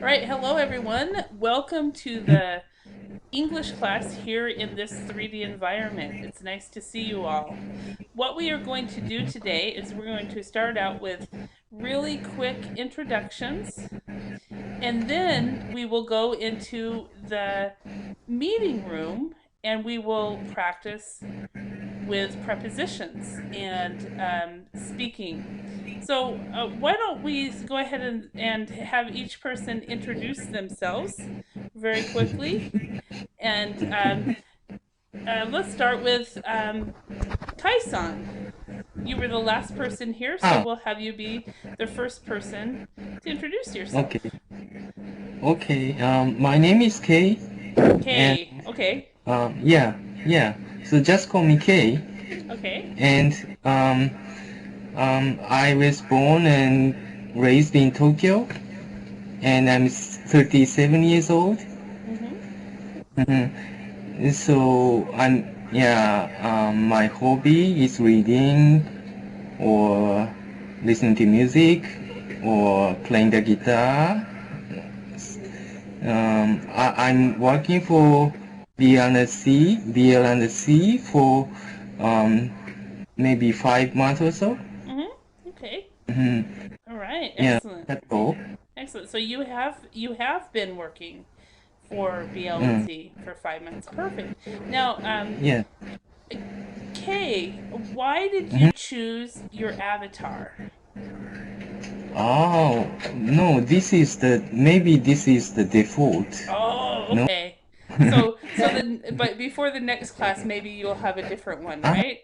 right, hello everyone. Welcome to the English class here in this 3D environment. It's nice to see you all. What we are going to do today is we're going to start out with really quick introductions, and then we will go into the meeting room and we will practice with prepositions and speaking. So, why don't we go ahead and have each person introduce themselves very quickly? And let's start with Kai-san. You were the last person here, so Ah, we'll have you be the first person to introduce yourself. okay. Okay. My name is Kay, and Kay. Okay. yeah, yeah. So just call me Kay. Okay. And I was born and raised in Tokyo, and I'm 37 years old. Mm-hmm. So my hobby is reading or listening to music or playing the guitar. I'm working for BLNC for um, maybe 5 months or so. Mm-hmm. Okay. Hmm. All right. Yeah, Excellent. that's all. Excellent. So you have been working for Mm. BLNC for 5 months. Perfect. Now, Yeah. Kay, why did you Hmm. choose your avatar? Oh no, this is the default. Oh, No. okay. So then, but before the next class, maybe you'll have a different one, Ah, right?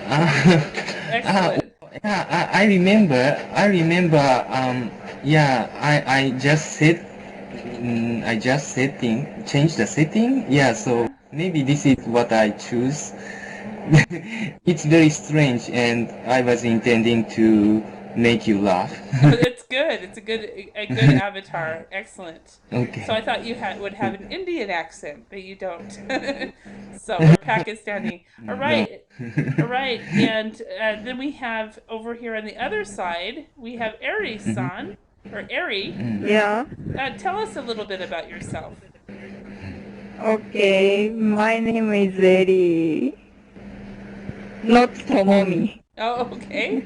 ah, Excellent. yeah, I remember. I remember. Yeah, I just changed the setting. Yeah, so Uh-huh. maybe this is what I choose. Mm-hmm. It's very strange, and I was intending to make you laugh. Oh, that's good. It's a good avatar. Excellent. So Okay. I thought you would have an Indian accent, but you don't. So or Pakistani. All No. right. All right. And then we have over here on the other side, we have Mhm. Eri-san or Eri. Mm. Yeah, Tell us a little bit about yourself. okay. My name is Eri, not Tomomi. Oh, okay.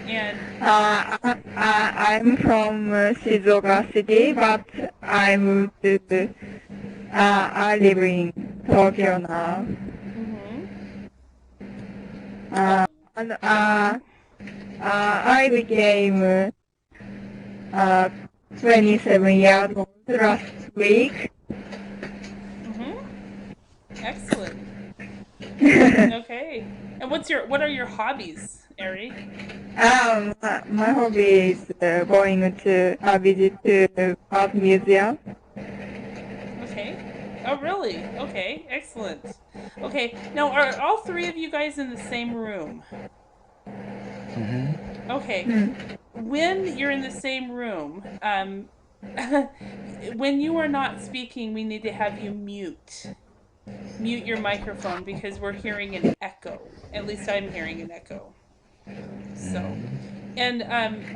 And I'm from Shizuoka City, but I live in Tokyo now. mm-hmm. Oh, Uh, and I became 27 years old last week. mm-hmm. Excellent. Okay. And what are your hobbies, Eri? My hobby is going to visit to art museum. Okay. Oh, really? Okay. Excellent. Okay. Now, are all three of you guys in the same room? Mhm. Okay. Hmm. When you're in the same room, when you are not speaking, we need to have you mute your microphone because we're hearing an echo. At least I'm hearing an echo. So, and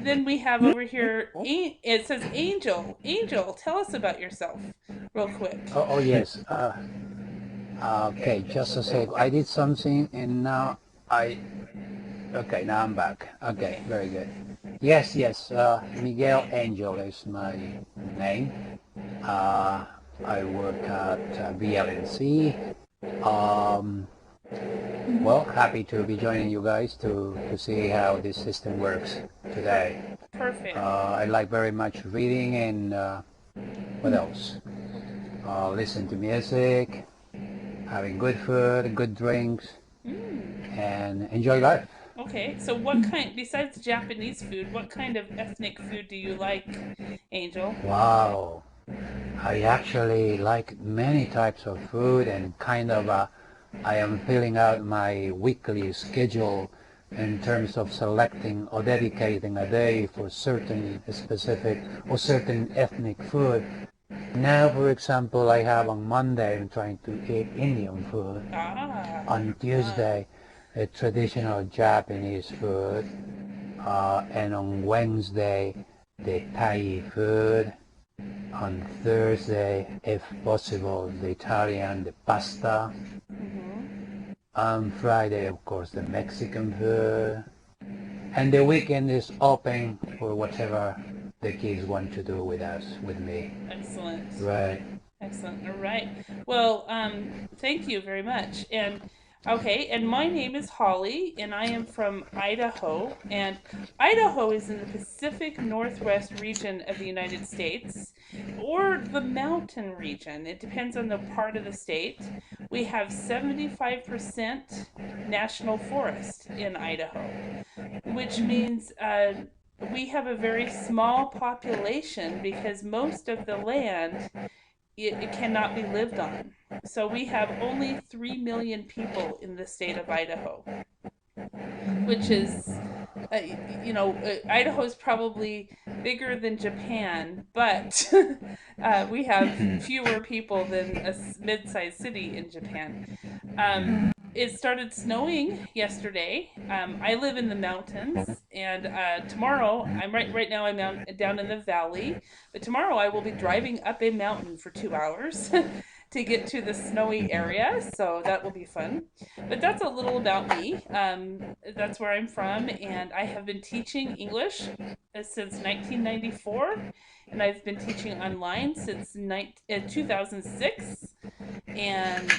then we have over here, it says Angel. Angel, tell us about yourself, real quick. Oh, yes. Okay, just a sec. I did something and I. Okay, now I'm back. Okay, Okay. very good. Yes, yes. Miguel Angel is my name. Uh, I work at BLNC. Um, well, happy to be joining you guys to see how this system works today. Perfect. I like very much reading and what else? Listen to music, having good food, good drinks, Mm. and enjoy life. Okay. So, what kind, besides Japanese food, what kind of ethnic food do you like, Angel? Wow, I actually like many types of food and kind of I am filling out my weekly schedule in terms of selecting or dedicating a day for certain specific or certain ethnic food. Now, for example, I have on Monday I'm trying to eat Indian food. Ah, On fun. Tuesday, a traditional Japanese food. and on Wednesday, the Thai food. On Thursday, if possible, the Italian, the pasta. On Friday, of course, the Mexican food. And the weekend is open for whatever the kids want to do with us, with me. Excellent. Right. Excellent. All right. Well, thank you very much. And okay, and my name is Holly, and I am from Idaho. And Idaho is in the Pacific Northwest region of the United States, or the mountain region. It depends on the part of the state. We have 75% national forest in Idaho, which means we have a very small population because most of the land it cannot be lived on. So we have only 3 million people in the state of Idaho, which is, Idaho is probably bigger than Japan, but we have fewer people than a mid-sized city in Japan. It started snowing yesterday. I live in the mountains, and tomorrow right now I'm down in the valley, but tomorrow I will be driving up a mountain for 2 hours to get to the snowy area, so that will be fun. But that's a little about me. That's where I'm from, and I have been teaching English since 1994, and I've been teaching online since 2006, and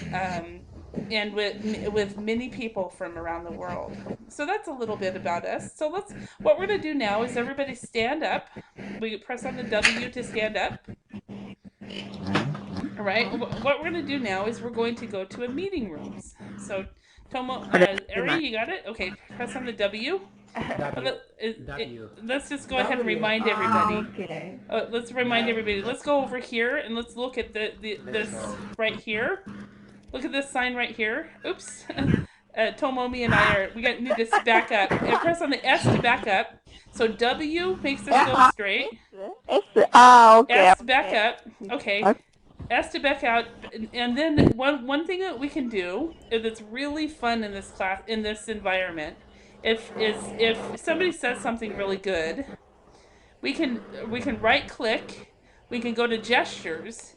with many people from around the world. So that's a little bit about us. So what we're going to do now is everybody stand up. We press on the W to stand up. All right. What we're going to do now is we're going to go to a meeting rooms. So Tomo, Ari, you got it? Okay, press on the W. Let's just go ahead and remind everybody. Okay. Let's remind everybody. Let's go over here and let's look at this right here. Look at this sign right here. Oops. Tomomi and I need to back up. Press on the S to back up. So W makes us go straight. Okay. S to back up. Okay. S to back out. And then one thing that we can do that's really fun in this class, in this environment, if somebody says something really good, we can right click, we can go to gestures,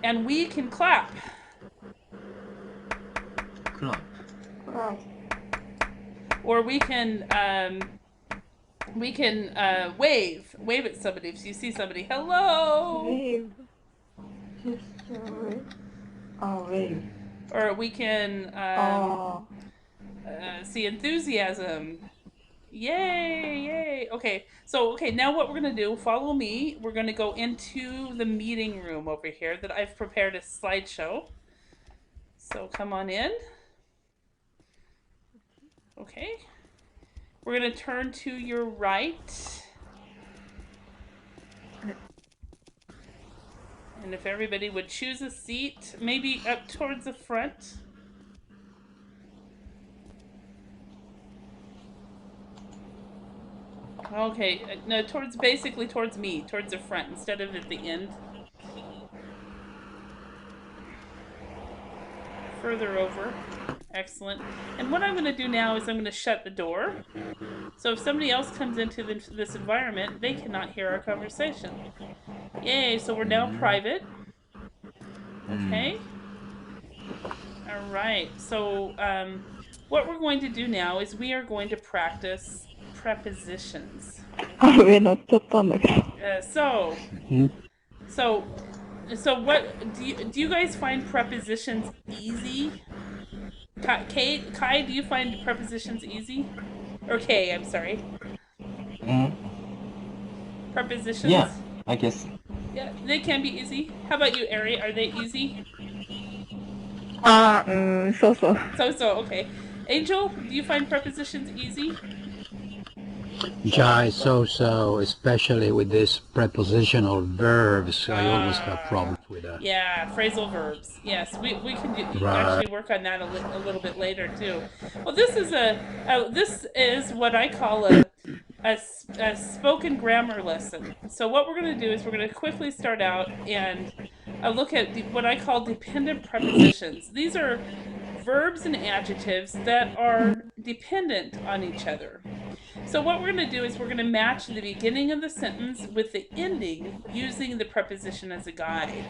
and we can clap. Or we can wave at somebody. If you see somebody, hello. Wave. Wave. Or we can see enthusiasm. Yay. Okay, now what we're gonna do, follow me. We're gonna go into the meeting room over here that I've prepared a slideshow. So come on in. Okay. We're going to turn to your right. And if everybody would choose a seat, maybe up towards the front. Okay, no, basically towards me, towards the front instead of at the end. Further over. Excellent. And what I'm going to do now is I'm going to shut the door. So if somebody else comes into this environment, they cannot hear our conversation. Yay, so we're now private. Okay. All right. So what we're going to do now is we are going to practice prepositions. So what do you guys find prepositions easy? Kai, do you find prepositions easy? Or Kay, I'm sorry. Prepositions? Yeah, I guess. Yeah, they can be easy. How about you, Ari? Are they easy? So. So, okay. Angel, do you find prepositions easy? Yeah, so, especially with these prepositional verbs, I always have problems with that. Yeah, phrasal verbs. Yes, we can actually work on that a little bit later too. Well, this is what I call a spoken grammar lesson. So what we're going to do is we're going to quickly start out and look at what I call dependent prepositions. These are verbs and adjectives that are dependent on each other. So what we're going to do is we're going to match the beginning of the sentence with the ending using the preposition as a guide.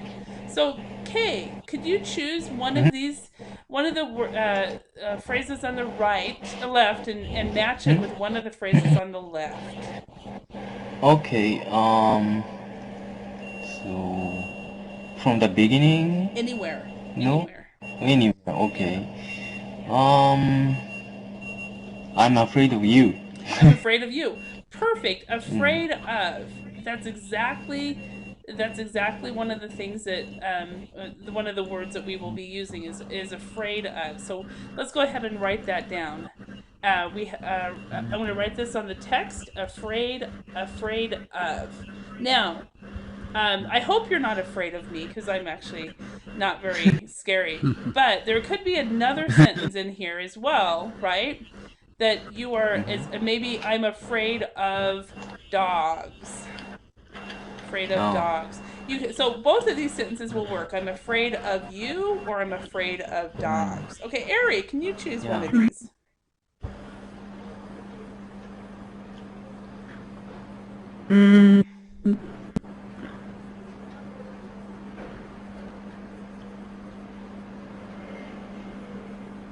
So Kay, could you choose one of these, one of the phrases on the left, and match it with one of the phrases on the left? Okay. So from the beginning, Anywhere, no, anywhere. anywhere. Okay. Um, I'm afraid of you. I'm afraid of you. Perfect. Mm. Afraid of. That's exactly one of the things that one of the words that we will be using is afraid of. So let's go ahead and write that down. I'm going to write this on the text. Afraid of. Now, I hope you're not afraid of me because I'm actually not very scary. But there could be another sentence in here as well, right? That you are is maybe I'm afraid of dogs. Afraid of Oh. dogs. So both of these sentences will work. I'm afraid of you or I'm afraid of dogs. Okay, Ari, can you choose one Yeah. of these? Mm,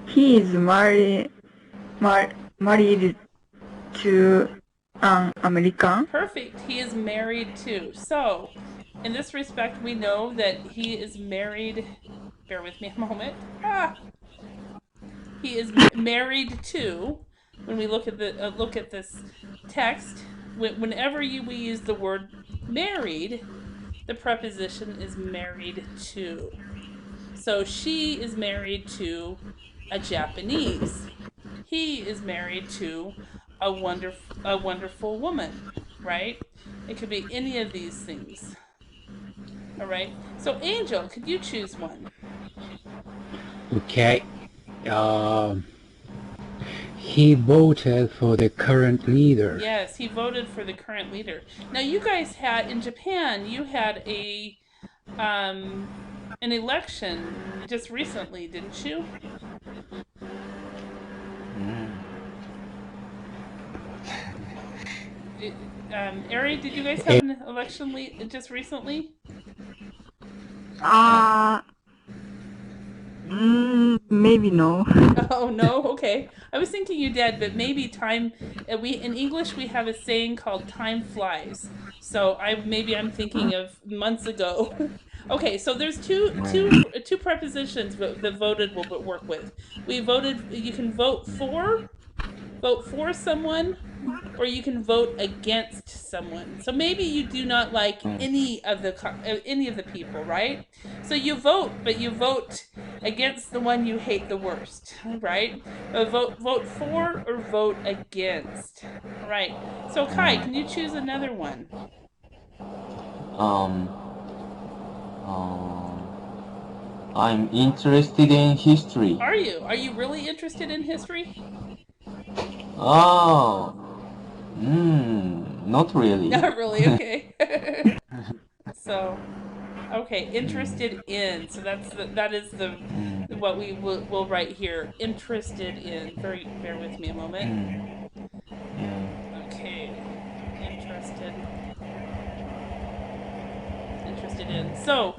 he is married to an American. Perfect. He is married too. So, in this respect, we know that he is married. Bear with me a moment. He is married to. When we look at this text, whenever we use the word married, the preposition is married to. So she is married to a Japanese. He is married to a wonderful woman, right? It could be any of these things. All right. So Angel, could you choose one? Okay. Um, he voted for the current leader. Yes, he voted for the current leader. Now you guys had in Japan, you had an election just recently, didn't you? Ari, did you guys have an election just recently? Uh, maybe no. Oh no, okay. I was thinking you did, but maybe time. We in English we have a saying called "time flies." So I'm thinking of months ago. Okay, so there's two prepositions that voted will work with. We voted. You can vote for someone, or you can vote against someone. So maybe you do not like any of the people, right? So you vote, but you vote against the one you hate the worst, right? Vote for or vote against, right? So Kai, can you choose another one? Um, um, I'm interested in history. Are you? Are you really interested in history? Oh, not really. Not really. Okay. So, okay, interested in. So that is the what we will write here. Interested in. Bear with me a moment. Yeah. Okay. Interested in. So,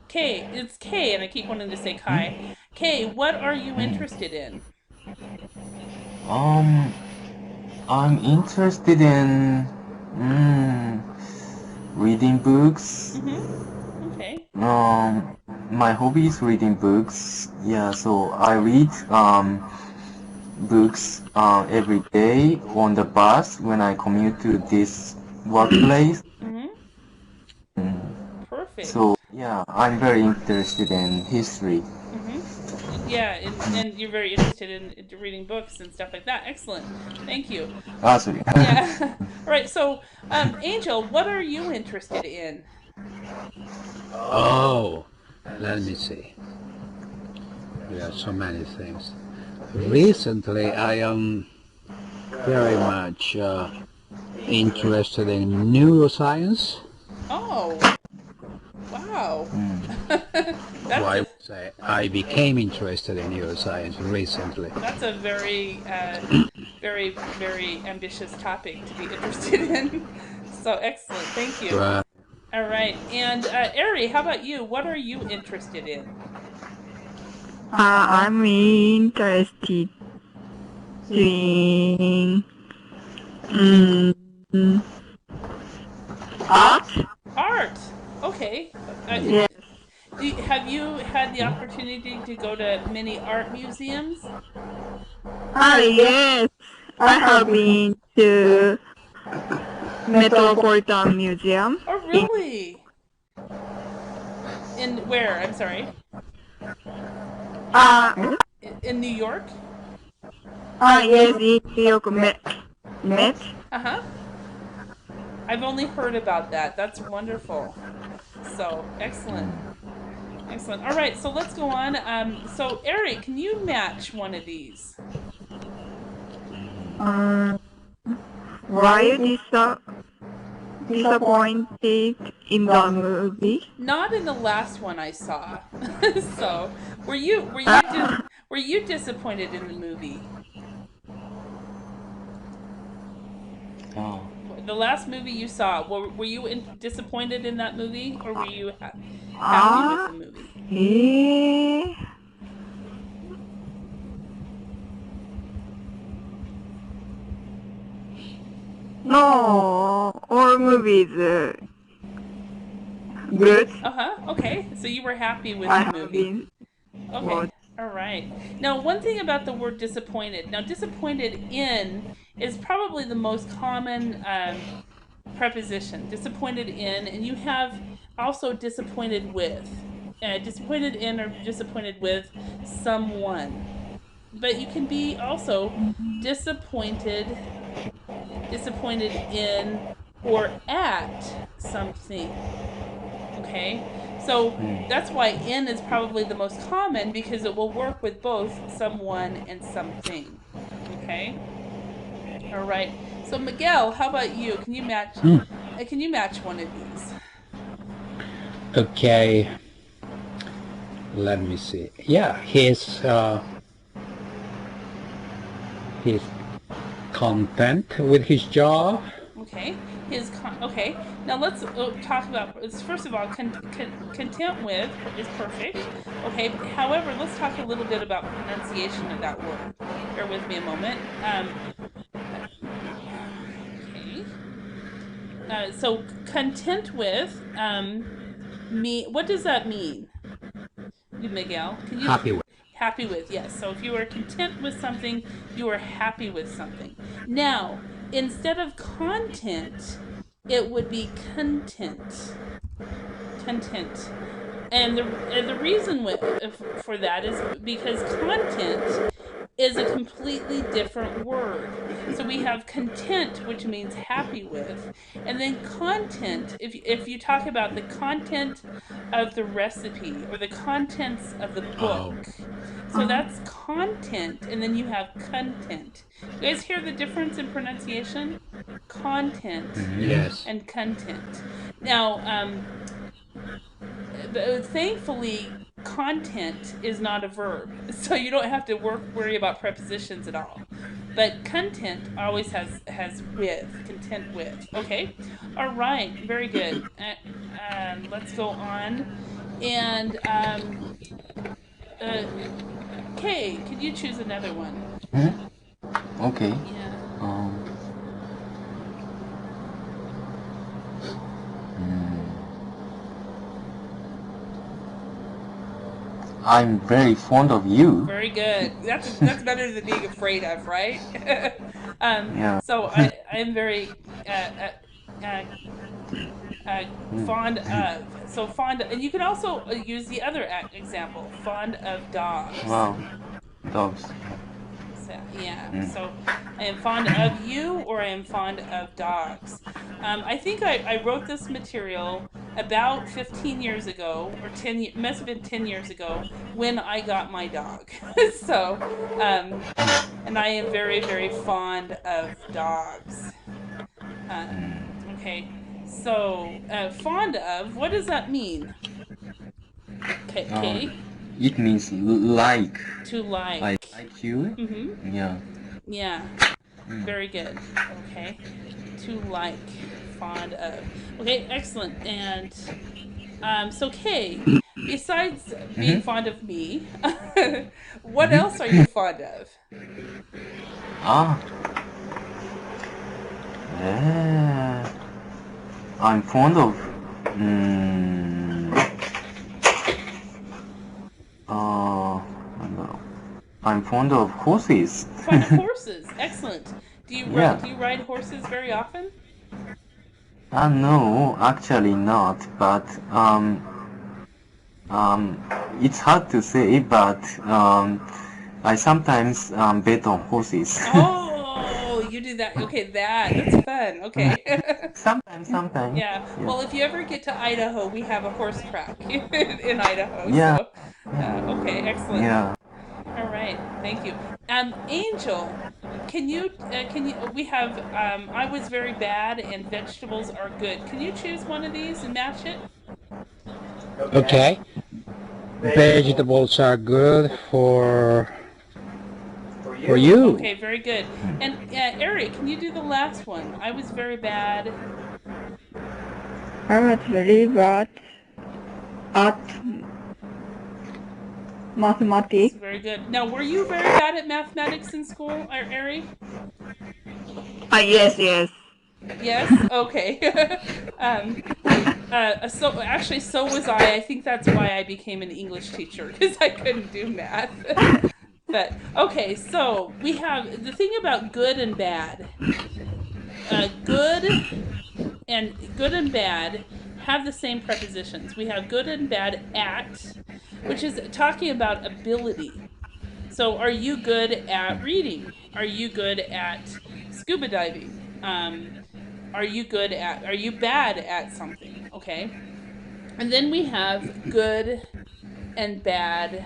K, it's K, and I keep wanting to say Kai. K, what are you interested in? Um, I'm interested in reading books. Okay. My hobby is reading books. Yeah, so I read books every day on the bus when I commute to this workplace. So Perfect. yeah, I'm very interested in history. Yeah, and you're very interested in reading books and stuff like that. Excellent. Thank you. Ah, sorry. Yeah. All right. So, Angel, what are you interested in? Oh, let me see. There are so many things. Recently, I am very much interested in neuroscience. Oh, wow. So That's I a would say I became interested in neuroscience recently. that's a very very, very ambitious topic to be interested in. So excellent. Thank you. Right. All right. And Ari, how about you? What are you interested in? I'm interested in mm, art. Art. Okay. Yes. Have you had the opportunity to go to many art museums? Yes. I have been to Metropolitan Museum Oh, in really? In where? I'm sorry. uh, In New York? yes, in New York Met. Uh-huh. I've only heard about that. That's wonderful. So, excellent. Excellent. All right, so let's go on. So, Ari, can you match one of these? Um, were you disappointed in the movie? Not in the last one I saw. So, were you disappointed in the movie? Oh. The last movie you saw, were you disappointed in that movie, or were you happy with Ah, the movie? no, all movies good. Uh-huh. Okay. So you were happy with I the have movie. been Okay. watched. All right. Now, one thing about the word disappointed. Now, disappointed in is probably the most common preposition. Disappointed in, and you have also disappointed with. Disappointed in or disappointed with someone. But you can be also disappointed, disappointed in, or at something. Okay, so that's why in is probably the most common because it will work with both someone and something. Okay, all right. So Miguel, how about you? Can you match one of these? Okay. Let me see. Yeah, he's content with his job. Okay, okay. Now let's talk about first of all content with is perfect. Okay, however, let's talk a little bit about pronunciation of that word. Bear with me a moment. Okay. So content with what does that mean, Miguel? Can you Happy with. happy with? Yes. So if you are content with something, you are happy with something. Now, instead of content, it would be content. Content. And the reason for that is because content is a completely different word. So we have content, which means happy with, and then content, if you talk about the content of the recipe or the contents of the Oh, book. So that's content, and then you have content. You guys hear the difference in pronunciation? Content yes. and content. Now, thankfully, content is not a verb, so you don't have to worry about prepositions at all. But content always has with, content with. Okay, all right, very good. Let's go on, and Kay, could you choose another one? Okay. Yeah. Um, I'm very fond of you. Very good. That's better than being afraid of, right? Yeah. So I'm very uh, fond of. So fond, and you can also use the other example, fond of dogs. Wow. Dogs. So, yeah. So I am fond of you, or I am fond of dogs. I think I wrote this material about 15 years ago, or 10. Must have been 10 years ago when I got my dog. So, and I am very very fond of dogs. Okay. So, fond of, what does that mean? Uh, Okay. it means like. To I like. like you. Mm-hmm. Yeah. Yeah. Very good. Okay. To like, fond of. Okay, excellent. And so Kay, besides being Mm-hmm. fond of me, what else are Mm-hmm. you fond of? Ah, yeah. I'm fond of. Mm, I don't know. I'm fond of horses. Fond of horses. Excellent. Yeah. Do you ride horses very often? No, actually not. But um, it's hard to say. But I sometimes bet on horses. Oh, you do that. Okay, that's fun. Okay. Sometimes. Yeah. Yeah. Well, if you ever get to Idaho, we have a horse track in Idaho. Yeah. So, okay, excellent. Yeah. All right, thank you. Angel, can you we have I was very bad and vegetables are good. Can you choose one of these and match it? Okay. Vegetables are good for you. Okay, very good. And Eric, can you do the last one? I was very bad. I was very bad at It's mathematics. very good. Now, were you very bad at mathematics in school, Ari? Yes. Yes. Okay. um, so actually, so was I. I think that's why I became an English teacher because I couldn't do math. But okay, so we have the thing about good and bad. Good and bad have the same prepositions. We have good and bad at, which is talking about ability. So, are you good at reading? Are you good at scuba diving? Are you bad at something? Okay. And then we have good and bad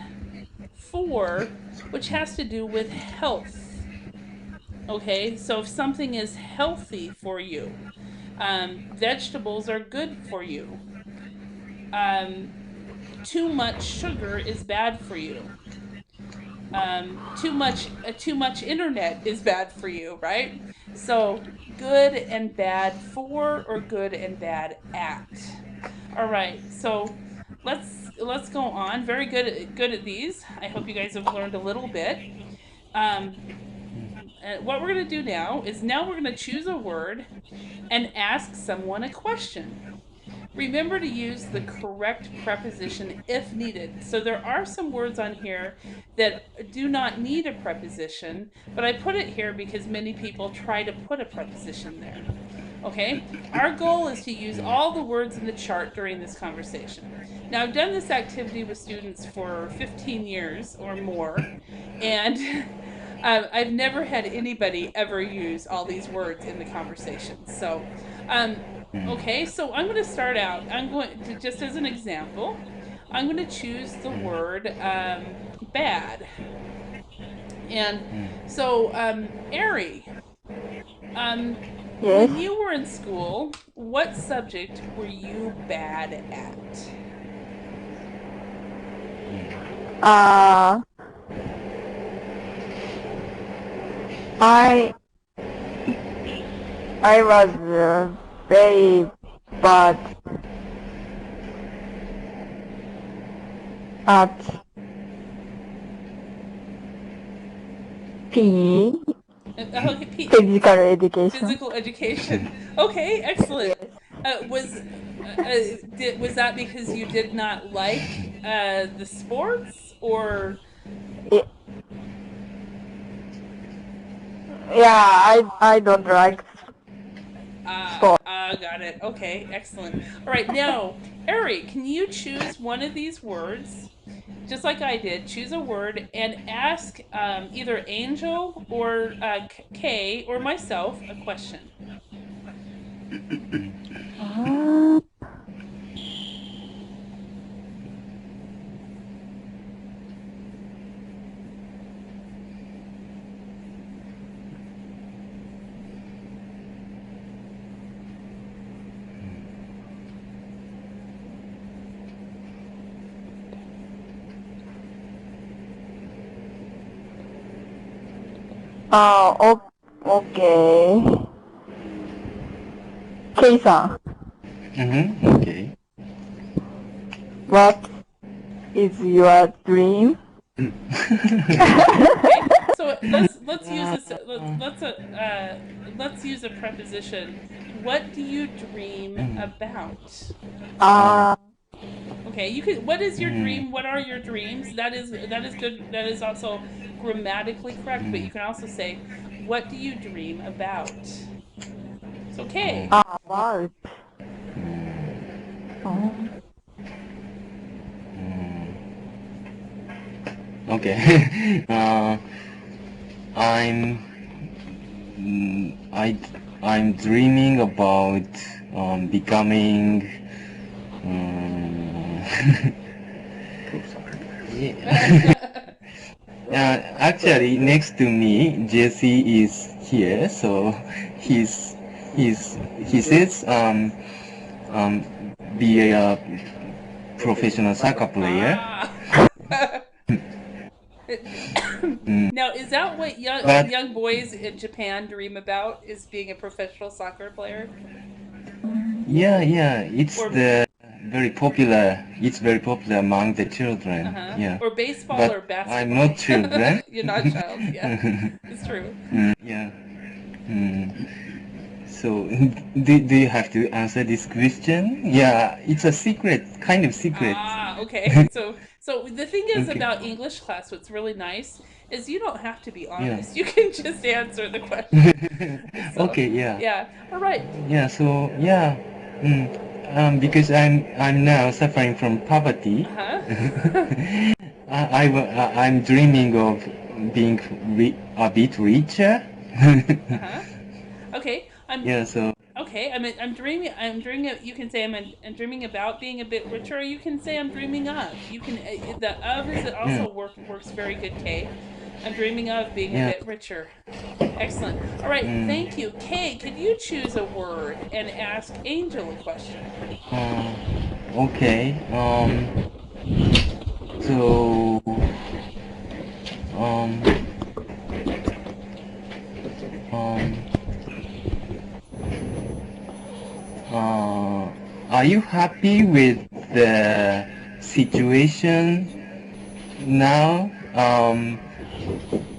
for, which has to do with health. Okay, so if something is healthy for you, vegetables are good for you. Um, too much sugar is bad for you. Too much internet is bad for you, right? So good and bad for or good and bad at. All right, so let's go on. Very good at these. I hope you guys have learned a little bit. Um, what we're gonna do now we're gonna choose a word and ask someone a question. Remember to use the correct preposition if needed. So there are some words on here that do not need a preposition, but I put it here because many people try to put a preposition there. Okay, our goal is to use all the words in the chart during this conversation. Now, I've done this activity with students for 15 years or more, and I've never had anybody ever use all these words in the conversation. So, okay, so I'm going to start out. I'm going to, just as an example, I'm going to choose the word bad. And so, Ari, Yes. when you were in school, what subject were you bad at? Uh, I I was very bad at PE, Okay, physical education. physical education. Okay, excellent. Yes. Was that because you did not like the sports, or Y- Yeah, I don't like sport. got it. Okay, excellent. All right, now, Ari, can you choose one of these words, just like I did? Choose a word and ask either Angel or Kay or myself a question. Uh, Okay. K-san, Okay. what is your dream? Okay, so let's use this. Let's use a preposition. What do you dream about? Ah, Okay, you could. What is your dream? What are your dreams? That is good. That is also grammatically correct. But you can also say, "What do you dream about?" It's okay. about. Oh. Okay. I'm I'm dreaming about becoming yeah. Actually, next to me, Jesse is here, so he's he says um be a professional soccer player. Ah. Now, is that what But young boys in Japan dream about? Is being a professional soccer player? yeah, it's Or the very popular. It's very popular among the children. Yeah, or baseball but or I'm basketball? not children. You're not a child. Yeah, it's true. Yeah. So, do you have to answer this question? Yeah, it's a secret, kind of secret. Ah, okay. So the thing is Okay. about English class, what's really nice is you don't have to be Yeah. honest. You can just answer the question. So Okay, yeah. yeah. All right. Yeah, so yeah. Because I'm now suffering from poverty. Uh-huh. I'm dreaming of being a bit richer. Uh-huh. Okay. Yeah, so Okay, I'm dreaming. I'm dreaming. You can say I'm dreaming about being a bit richer, or you can say I'm dreaming of. You can the of is yeah, also works very good. Kay, I'm dreaming of being a yeah. bit richer. Excellent. All right, thank you, Kay. Could you choose a word and ask Angel a question? Okay. So um um are you happy with the situation now?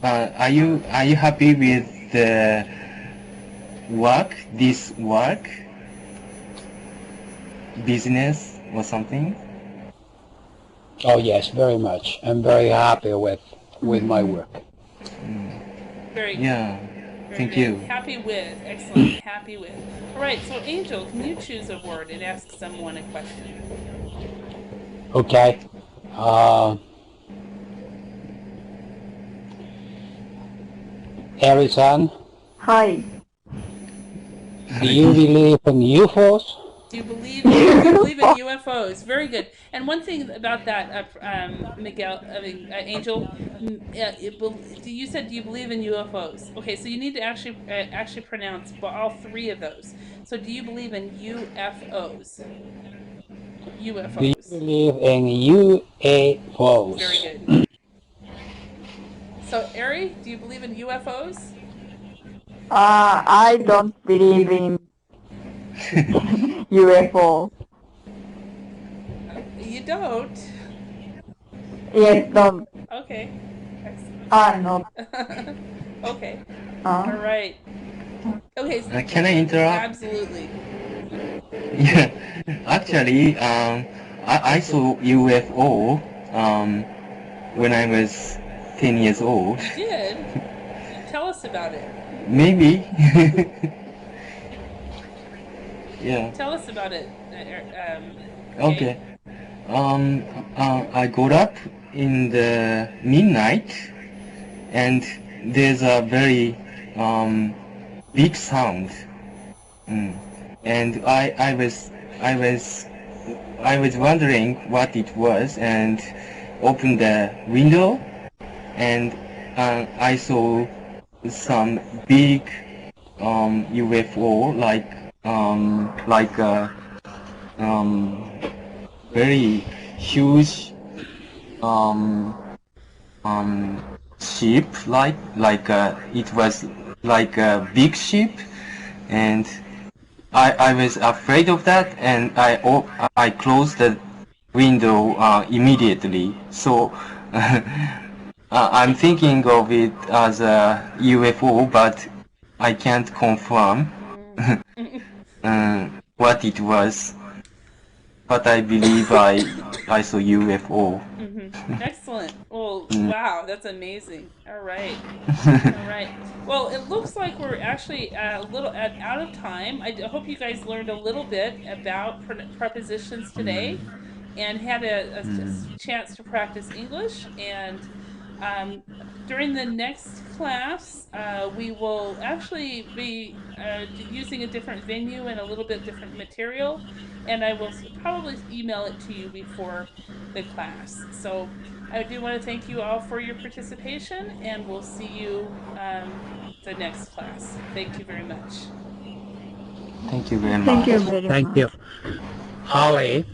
Are you happy with the this work, business or something? Oh yes, very much. I'm very happy with my work. Very good. Yeah. Very Thank good. you. Happy with. Excellent. Happy with. All right. So Angel, can you choose a word and ask someone a question? Okay. Uh, Harrison, Hi. do you believe in UFOs? Do you believe in UFOs? Very good. And one thing about that, Angel, you said do you believe in UFOs? Okay, so you need to actually pronounce all three of those. So do you believe in UFOs? Do you UFOs. believe in Very UFOs? good. So Ari, do you believe in UFOs? I don't believe in UFO. You don't. Yes, don't. Okay. Excellent. No. Okay. All right. Okay. Can I interrupt? Absolutely. Yeah, actually, I saw UFO when I was 10 years old. You did. Tell us about it. Maybe. Yeah. Tell us about it. Okay. I got up in the midnight, and there's a very big sound. And I was wondering what it was, and opened the window, and I saw some big UFO, like a very huge um, ship, like it was like a big ship, and I was afraid of that, and I closed the window immediately. So I'm thinking of it as a UFO, but I can't confirm what it was. But I believe I saw UFO. Excellent. Well, wow, that's amazing. All right. All right. Well, it looks like we're actually a little out of time. I hope you guys learned a little bit about prepositions today and had a chance to practice English. And um, during the next class, we will actually be using a different venue and a little bit different material. And I will probably email it to you before the class. So I do want to thank you all for your participation, and we'll see you the next class. Thank you very much. Thank you very Thank you much. very Thank you. much. Holly,